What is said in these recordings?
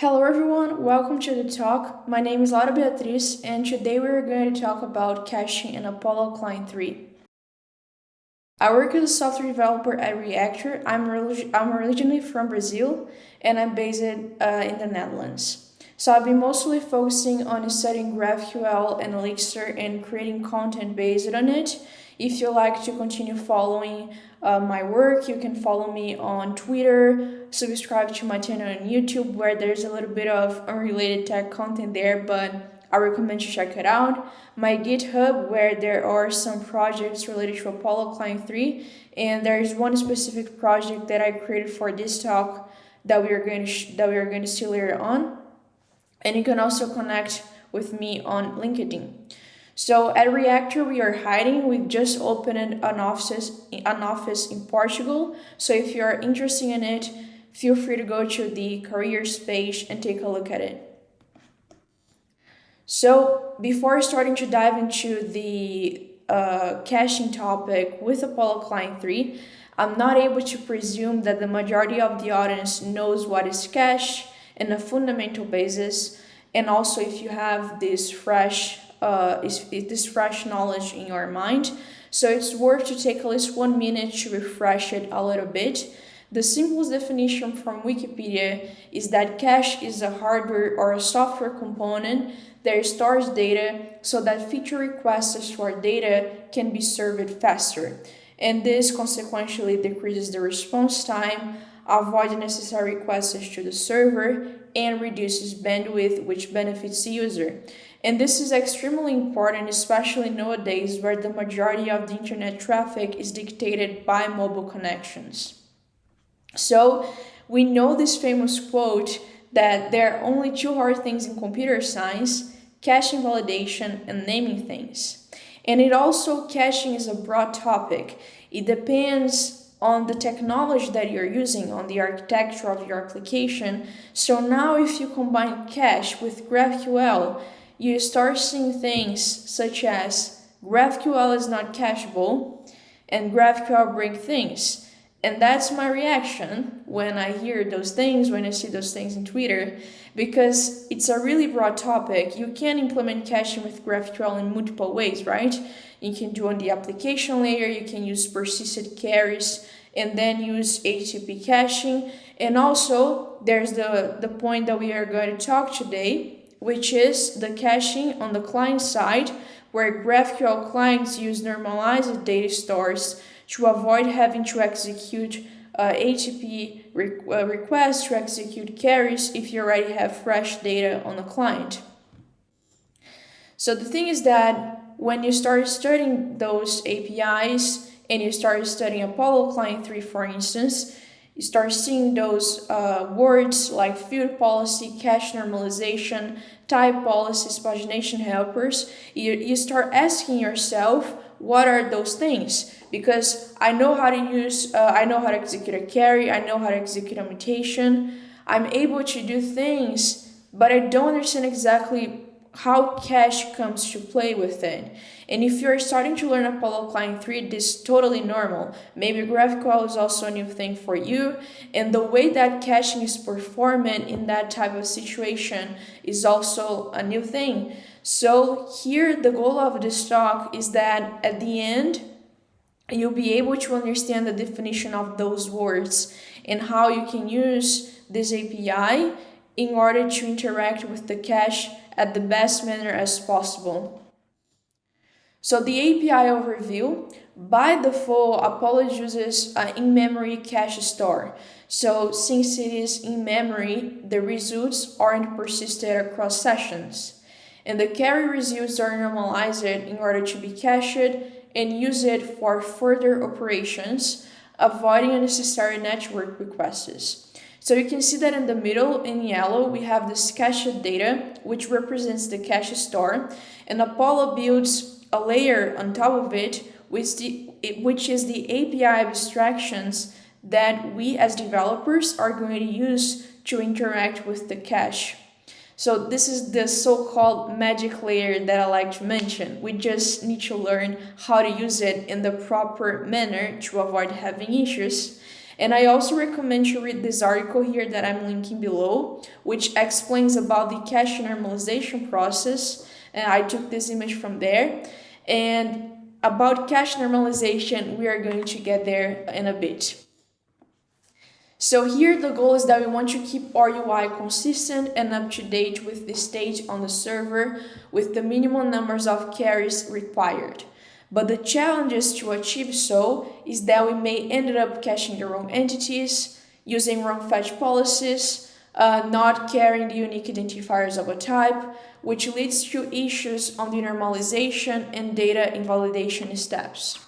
Hello everyone, welcome to the talk. My name is Laura Beatriz and today we're going to talk about caching in Apollo Client 3. I work as a software developer at Reactor. I'm originally from Brazil and I'm based in the Netherlands. So I've been mostly focusing on studying GraphQL and Elixir and creating content based on it. If you like to continue following my work, you can follow me on Twitter, subscribe to my channel on YouTube where there's a little bit of unrelated tech content there, but I recommend you check it out. My GitHub where there are some projects related to Apollo Client 3, and there is one specific project that I created for this talk that we are going to see later on. And you can also connect with me on LinkedIn. So at Reactor, we are hiding. We've just opened an office in Portugal. So if you are interested in it, feel free to go to the careers page and take a look at it. So before starting to dive into the caching topic with Apollo Client 3, I'm not able to presume that the majority of the audience knows what is cache in a fundamental basis, and also if you have this fresh knowledge in your mind. So it's worth to take at least 1 minute to refresh it a little bit. The simplest definition from Wikipedia is that cache is a hardware or a software component that stores data so that future requests for data can be served faster. And this consequently decreases the response time, avoids unnecessary requests to the server, and reduces bandwidth, which benefits the user. And this is extremely important, especially nowadays where the majority of the internet traffic is dictated by mobile connections. So we know this famous quote that there are only two hard things in computer science: caching validation and naming things. And it also, caching is a broad topic. It depends on the technology that you're using, on the architecture of your application. So now if you combine cache with GraphQL, you start seeing things such as GraphQL is not cacheable and GraphQL break things. And that's my reaction when I hear those things, when I see those things in Twitter, because it's a really broad topic. You can implement caching with GraphQL in multiple ways, right? You can do on the application layer, you can use persistent carries, and then use HTTP caching. And also, there's the point that we are going to talk today, which is the caching on the client side, where GraphQL clients use normalized data stores to avoid having to execute HTTP requests to execute carries if you already have fresh data on the client. So the thing is that when you start studying those APIs and you start studying Apollo Client 3, for instance, you start seeing those words like field policy, cache normalization, type policies, pagination helpers. You start asking yourself, what are those things? Because I know how to execute a carry, I know how to execute a mutation, I'm able to do things, but I don't understand exactly how cache comes to play with it. And if you're starting to learn Apollo Client 3, this is totally normal. Maybe GraphQL is also a new thing for you, and the way that caching is performed in that type of situation is also a new thing. So here, the goal of this talk is that at the end, you'll be able to understand the definition of those words and how you can use this API in order to interact with the cache at the best manner as possible. So the API overview, by default, Apollo uses an in-memory cache store. So since it is in memory, the results aren't persisted across sessions. And the carry results are normalized in order to be cached and use it for further operations, avoiding unnecessary network requests. So you can see that in the middle, in yellow, we have this cached data, which represents the cache store, and Apollo builds a layer on top of it, which is the API abstractions that we as developers are going to use to interact with the cache. So this is the so-called magic layer that I like to mention. We just need to learn how to use it in the proper manner to avoid having issues. And I also recommend you read this article here that I'm linking below, which explains about the cache normalization process. And I took this image from there. And about cache normalization, we are going to get there in a bit. So here the goal is that we want to keep our UI consistent and up to date with the state on the server with the minimum numbers of carries required. But the challenges to achieve so is that we may end up caching the wrong entities, using wrong fetch policies, not carrying the unique identifiers of a type, which leads to issues on the normalization and data invalidation steps.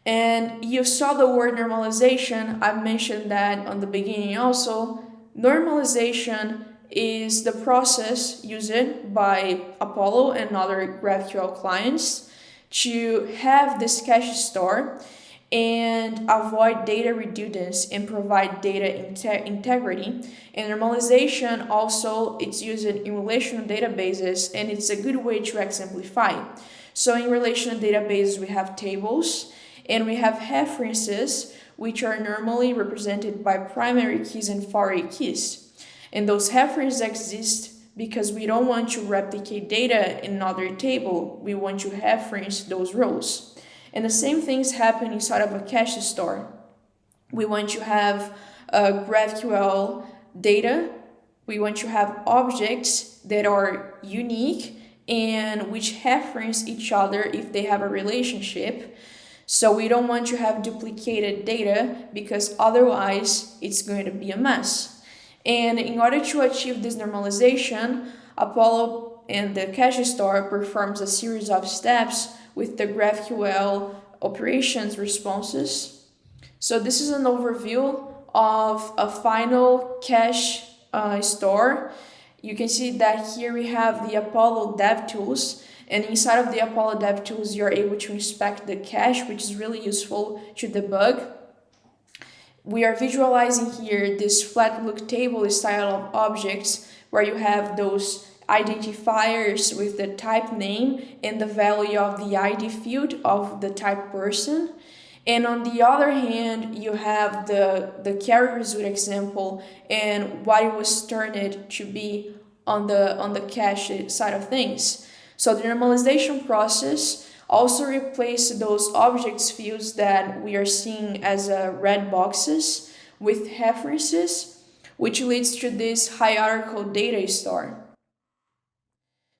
And you saw the word normalization. I mentioned that on the beginning also. Normalization is the process used by Apollo and other GraphQL clients to have this cache store and avoid data redundance and provide data integrity. And normalization also, it's used in relational databases, and it's a good way to exemplify. So in relational databases, we have tables, and we have references, which are normally represented by primary keys and foreign keys. And those references exist because we don't want to replicate data in another table. We want to reference those rows. And the same things happen inside of a cache store. We want to have GraphQL data. We want to have objects that are unique and which reference each other if they have a relationship. So we don't want to have duplicated data because otherwise it's going to be a mess. And in order to achieve this normalization, Apollo and the cache store performs a series of steps with the GraphQL operations responses. So this is an overview of a final cache store. You can see that here we have the Apollo DevTools. And inside of the Apollo DevTools, you're able to inspect the cache, which is really useful to debug. We are visualizing here this flat look table style of objects where you have those identifiers with the type name and the value of the ID field of the type person. And on the other hand, you have the carry result example and what it was turned to be on the cache side of things. So the normalization process also replaces those objects fields that we are seeing as red boxes with references, which leads to this hierarchical data store.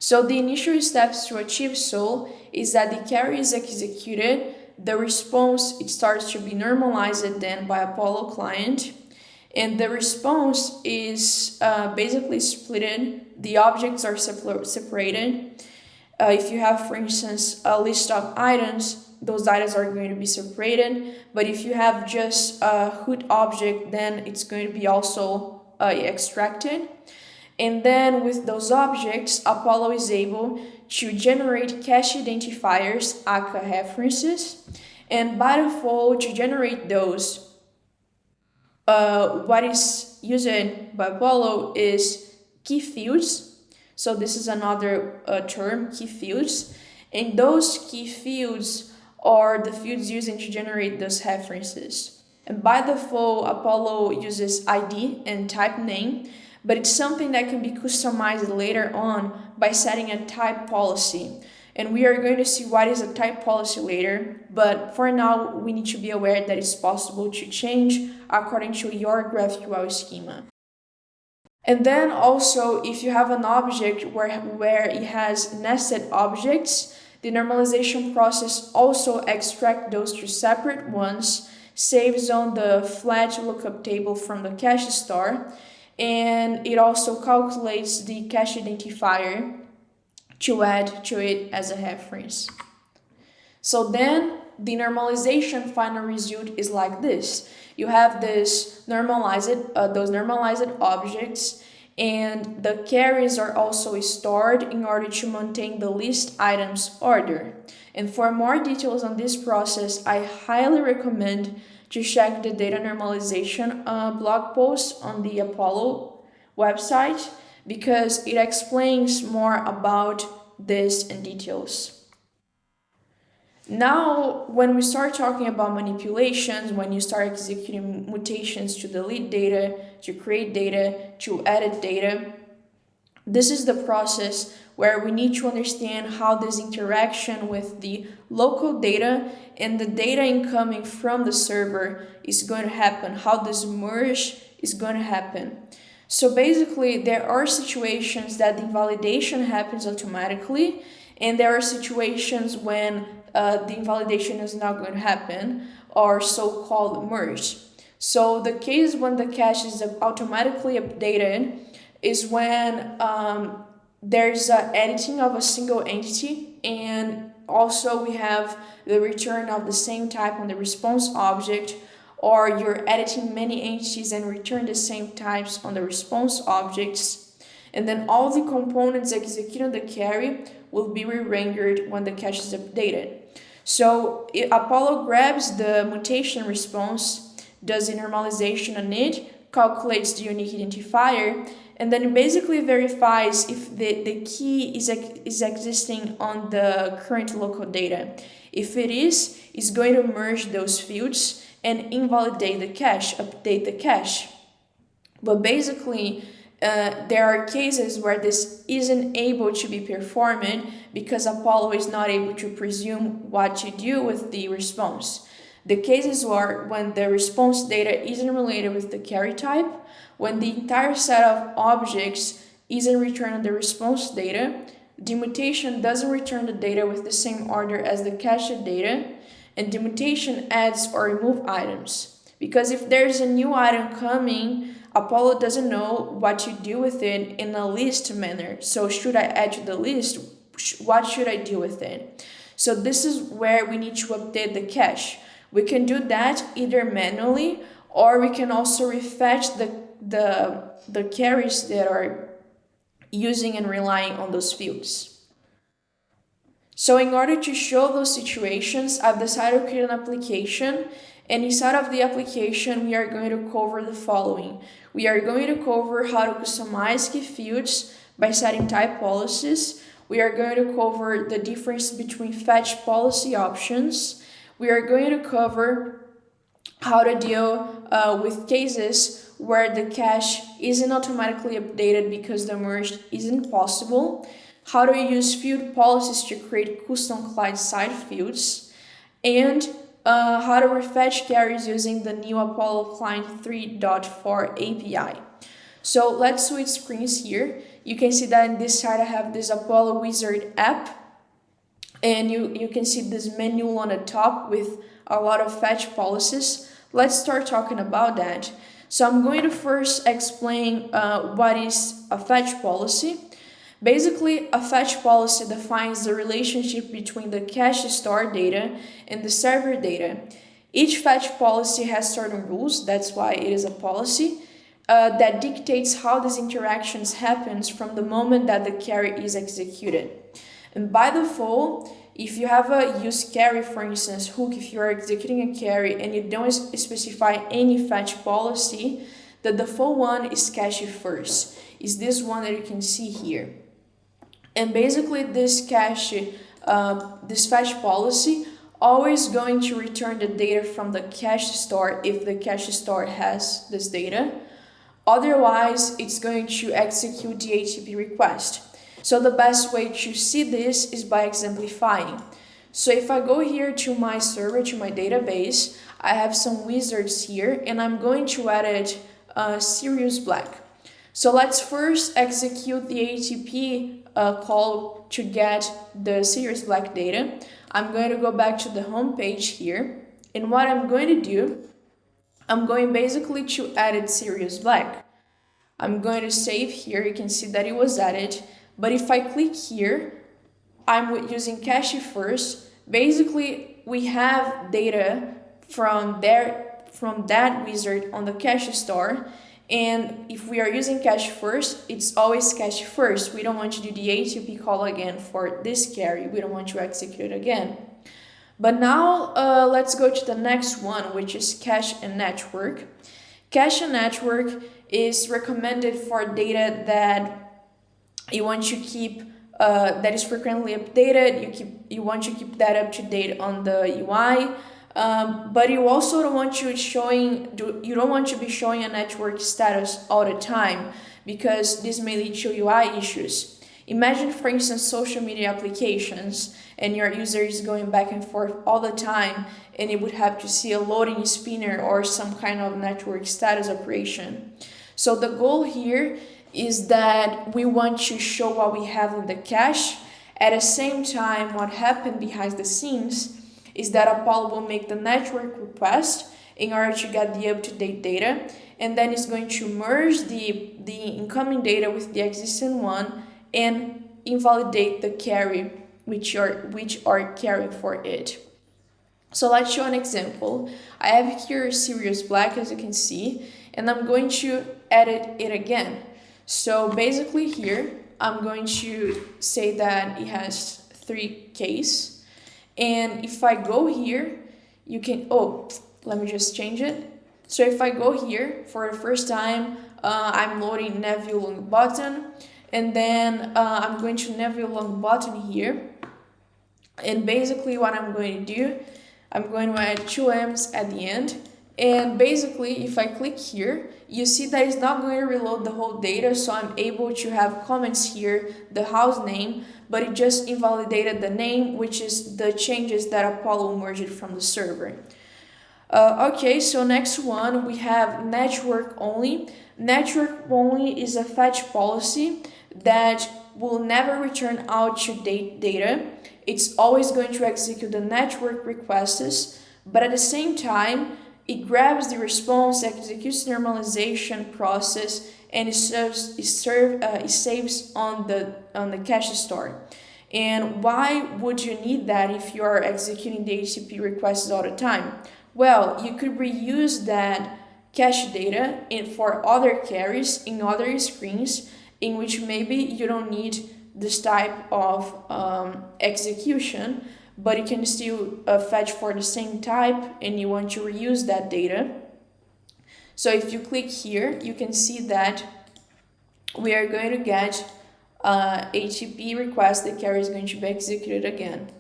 So the initial steps to achieve so is that the carry is executed, the response it starts to be normalized then by Apollo client, and the response is basically split. The objects are separated. If you have, for instance, a list of items, those items are going to be separated. But if you have just a root object, then it's going to be also extracted. And then with those objects, Apollo is able to generate cache identifiers, aka references. And by default, to generate those, what is used by Apollo is key fields. So this is another term, key fields. And those key fields are the fields used to generate those references. And by default, Apollo uses ID and type name, but it's something that can be customized later on by setting a type policy. And we are going to see what is a type policy later, but for now, we need to be aware that it's possible to change according to your GraphQL schema. And then also, if you have an object where it has nested objects, the normalization process also extracts those two separate ones, saves on the flat lookup table from the cache store, and it also calculates the cache identifier to add to it as a reference. So then the normalization final result is like this. You have those normalized objects, and the carries are also stored in order to maintain the list items order. And for more details on this process, I highly recommend to check the data normalization blog post on the Apollo website because it explains more about this in details. Now, when we start talking about manipulations, when you start executing mutations to delete data, to create data, to edit data, this is the process where we need to understand how this interaction with the local data and the data incoming from the server is going to happen, how this merge is going to happen. So basically, there are situations that the invalidation happens automatically, and there are situations when the invalidation is not going to happen, or so-called merge. So the case when the cache is automatically updated is when there's editing of a single entity, and also we have the return of the same type on the response object, or you're editing many entities and return the same types on the response objects, and then all the components executing the carry will be re-rendered when the cache is updated. So Apollo grabs the mutation response, does the normalization on it, calculates the unique identifier, and then it basically verifies if the key is existing on the current local data. If it is, it's going to merge those fields and invalidate the cache, update the cache. But basically, there are cases where this isn't able to be performed because Apollo is not able to presume what to do with the response. The cases are when the response data isn't related with the carry type, when the entire set of objects isn't returning the response data, the mutation doesn't return the data with the same order as the cached data, and the mutation adds or removes items. Because if there's a new item coming, Apollo doesn't know what to do with it in a list manner. So should I add to the list? What should I do with it? So this is where we need to update the cache. We can do that either manually, or we can also refetch the carries that are using and relying on those fields. So in order to show those situations, I've decided to create an application, and inside of the application, we are going to cover the following. We are going to cover how to customize key fields by setting type policies. We are going to cover the difference between fetch policy options. We are going to cover how to deal with cases where the cache isn't automatically updated because the merge isn't possible, how to use field policies to create custom client-side fields, and how to refetch carries using the new Apollo Client 3.4 API. So let's switch screens here. You can see that in this side I have this Apollo Wizard app, and you can see this menu on the top with a lot of fetch policies. Let's start talking about that. So I'm going to first explain what is a fetch policy. Basically, a fetch policy defines the relationship between the cache store data and the server data. Each fetch policy has certain rules, that's why it is a policy, that dictates how these interactions happens from the moment that the carry is executed. And by default, if you have a use carry, for instance, hook, if you are executing a carry and you don't specify any fetch policy, the default one is cache first. Is this one that you can see here. And basically this cache, this fetch policy, always going to return the data from the cache store if the cache store has this data. Otherwise, it's going to execute the HTTP request. So the best way to see this is by exemplifying. So if I go here to my server, to my database, I have some wizards here, and I'm going to edit Sirius Black. So let's first execute the HTTP call to get the Sirius Black data. I'm going to go back to the home page here, and what I'm going to do, I'm going basically to edit Sirius Black. I'm going to save here, you can see that it was added, but if I click here, I'm using cache first. Basically, we have data from that wizard on the cache store, and if we are using cache first, it's always cache first. We don't want to do the HTTP call again for this carry. We don't want to execute it again. But now let's go to the next one, which is cache and network. Cache and network is recommended for data that you want to keep that is frequently updated. You want to keep that up to date on the UI, but you also don't want you don't want to be showing a network status all the time, because this may lead to UI issues. Imagine, for instance, social media applications, and your user is going back and forth all the time, and it would have to see a loading spinner or some kind of network status operation. So the goal here is that we want to show what we have in the cache. At the same time, what happened behind the scenes is that Apollo will make the network request in order to get the up-to-date data, and then it's going to merge the incoming data with the existing one and invalidate the carry which are carrying for it. So let's show an example. I have here Sirius Black, as you can see, and I'm going to edit it again. So basically here, I'm going to say that it has 3 Ks. And if I go here, you can, let me just change it. So if I go here for the first time, I'm loading navview long button, and then I'm going to navview long button here. And basically what I'm going to do, I'm going to add 2 M's at the end. And basically, if I click here, you see that it's not going to reload the whole data, so I'm able to have comments here, the house name, but it just invalidated the name, which is the changes that Apollo merged from the server. Okay, so next one, we have network only. Network only is a fetch policy that will never return out-to-date data. It's always going to execute the network requests, but at the same time, it grabs the response, executes the normalization process, and it saves on the cache store. And why would you need that if you are executing the HTTP requests all the time? Well, you could reuse that cache data for other carries in other screens, in which maybe you don't need this type of execution, but you can still fetch for the same type, and you want to reuse that data. So if you click here, you can see that we are going to get HTTP request. The carry is going to be executed again.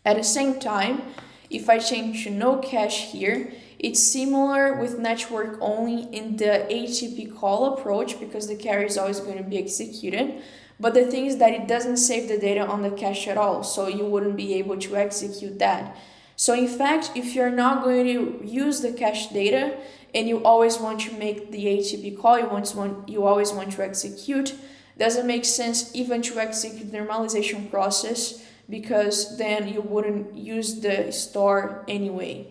At the same time, if I change to no cache here, it's similar with network only in the HTTP call approach, because the carry is always going to be executed. But the thing is that it doesn't save the data on the cache at all, so you wouldn't be able to execute that. So in fact, if you're not going to use the cache data and you always want to make the HTTP call, you always want to execute, doesn't make sense even to execute the normalization process, because then you wouldn't use the store anyway.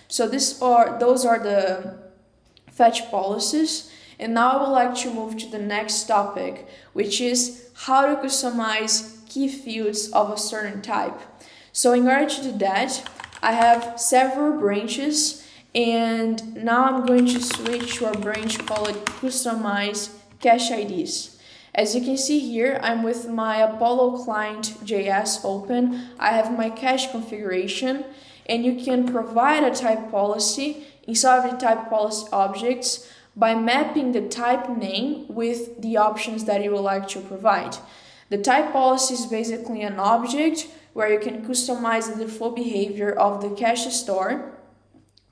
So those are the fetch policies. And now I would like to move to the next topic, which is how to customize key fields of a certain type. So in order to do that, I have several branches, and now I'm going to switch to a branch called Customize Cache IDs. As you can see here, I'm with my Apollo client JS open. I have my cache configuration, and you can provide a type policy inside of the type policy objects by mapping the type name with the options that you would like to provide. The type policy is basically an object where you can customize the default behavior of the cache store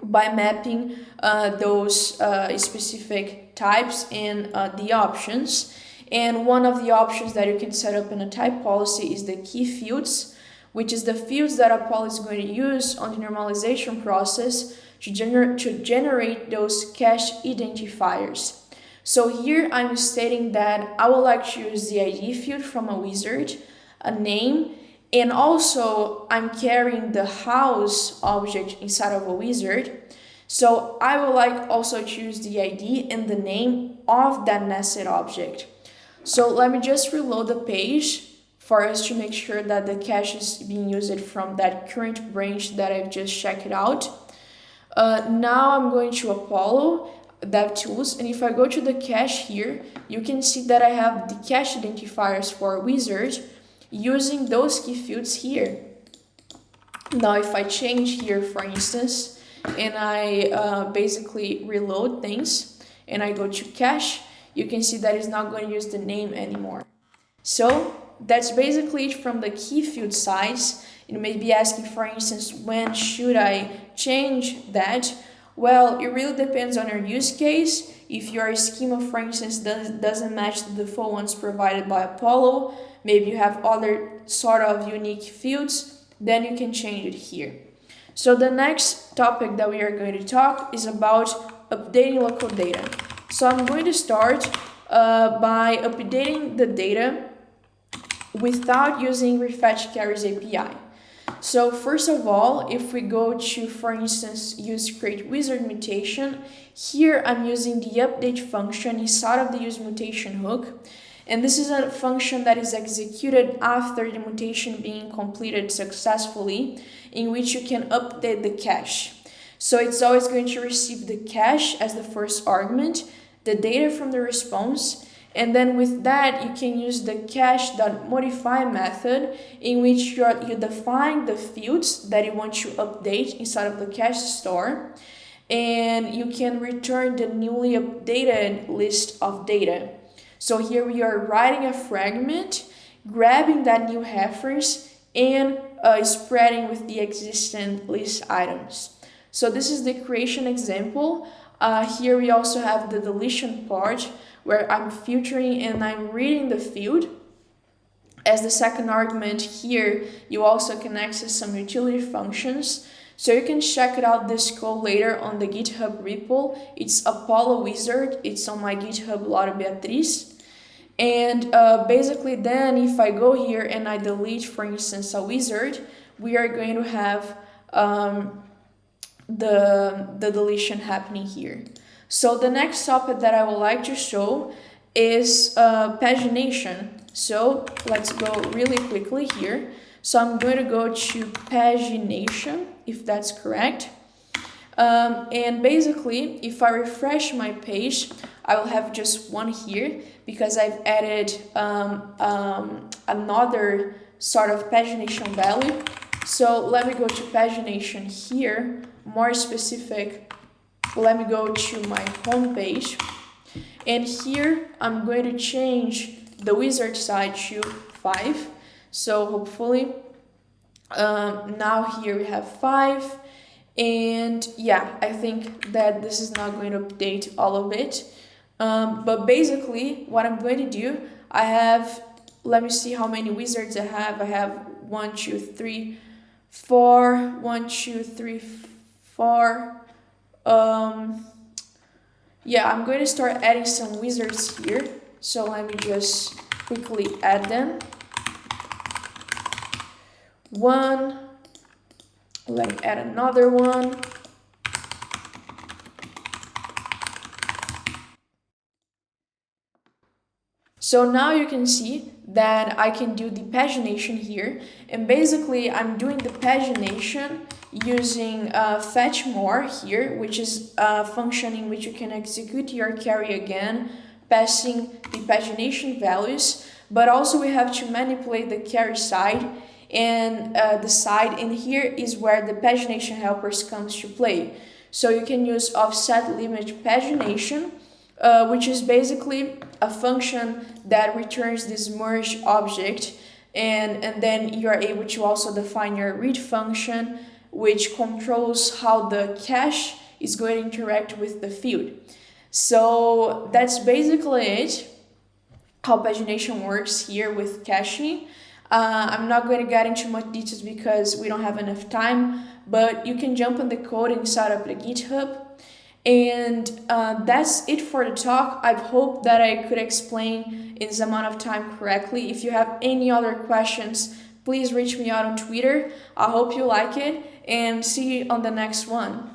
by mapping those specific types and the options. And one of the options that you can set up in a type policy is the key fields, which is the fields that Apollo is going to use on the normalization process to generate those cache identifiers. So here I'm stating that I would like to use the ID field from a wizard, a name, and also I'm carrying the house object inside of a wizard. So I would like also to use the ID and the name of that nested object. So let me just reload the page for us to make sure that the cache is being used from that current branch that I've just checked out. Now I'm going to Apollo DevTools, and if I go to the cache here, you can see that I have the cache identifiers for wizard using those key fields here. Now if I change here, for instance, and I basically reload things and I go to cache, you can see that it's not going to use the name anymore. So that's basically it from the key field size. You may be asking, for instance, when should I change that? Well, it really depends on your use case. If your schema, for instance, doesn't match the default ones provided by Apollo, maybe you have other sort of unique fields, then you can change it here. So the next topic that we are going to talk is about updating local data. So I'm going to start by updating the data without using refetch carries API. So first of all, if we go to, for instance, use create wizard mutation, here I'm using the update function inside of the use mutation hook. And this is a function that is executed after the mutation being completed successfully, in which you can update the cache. So it's always going to receive the cache as the first argument, the data from the response, and then with that you can use the cache.modify method, in which you define the fields that you want to update inside of the cache store, and you can return the newly updated list of data. So here we are writing a fragment, grabbing that new reference, and spreading with the existing list items. So this is the creation example. Here we also have the deletion part, where I'm filtering and I'm reading the field. As the second argument here, you also can access some utility functions. So you can check it out this code later on the GitHub repo. It's Apollo Wizard. It's on my GitHub Laura Beatriz. And basically then if I go here and I delete, for instance, a wizard, we are going to have the deletion happening here. So the next topic that I would like to show is pagination. So let's go really quickly here. So I'm going to go to pagination, if that's correct. And basically, if I refresh my page, I will have just one here because I've added another sort of pagination value. So let me go to pagination here, more specific. Let me go to my home page, and here I'm going to change the wizard size to 5. So hopefully now here we have 5, and yeah, I think that this is not going to update all of it, but basically what I'm going to do, I have, let me see how many wizards I have 1 2 3 4 1 2 3 4. Yeah, I'm going to start adding some wizards here, so let me just quickly add them. 1, let me add another one. So now you can see that I can do the pagination here, and basically I'm doing the pagination using fetch more here, which is a function in which you can execute your carry again, passing the pagination values, but also we have to manipulate the carry side, and the side in here is where the pagination helpers comes to play. So you can use offset limit pagination, which is basically a function that returns this merge object, and then you are able to also define your read function, which controls how the cache is going to interact with the field. So that's basically it, how pagination works here with caching. I'm not going to get into much details because we don't have enough time, but you can jump on the code inside of the GitHub. And that's it for the talk. I hope that I could explain in this amount of time correctly. If you have any other questions, please reach me out on Twitter. I hope you like it, and see you on the next one.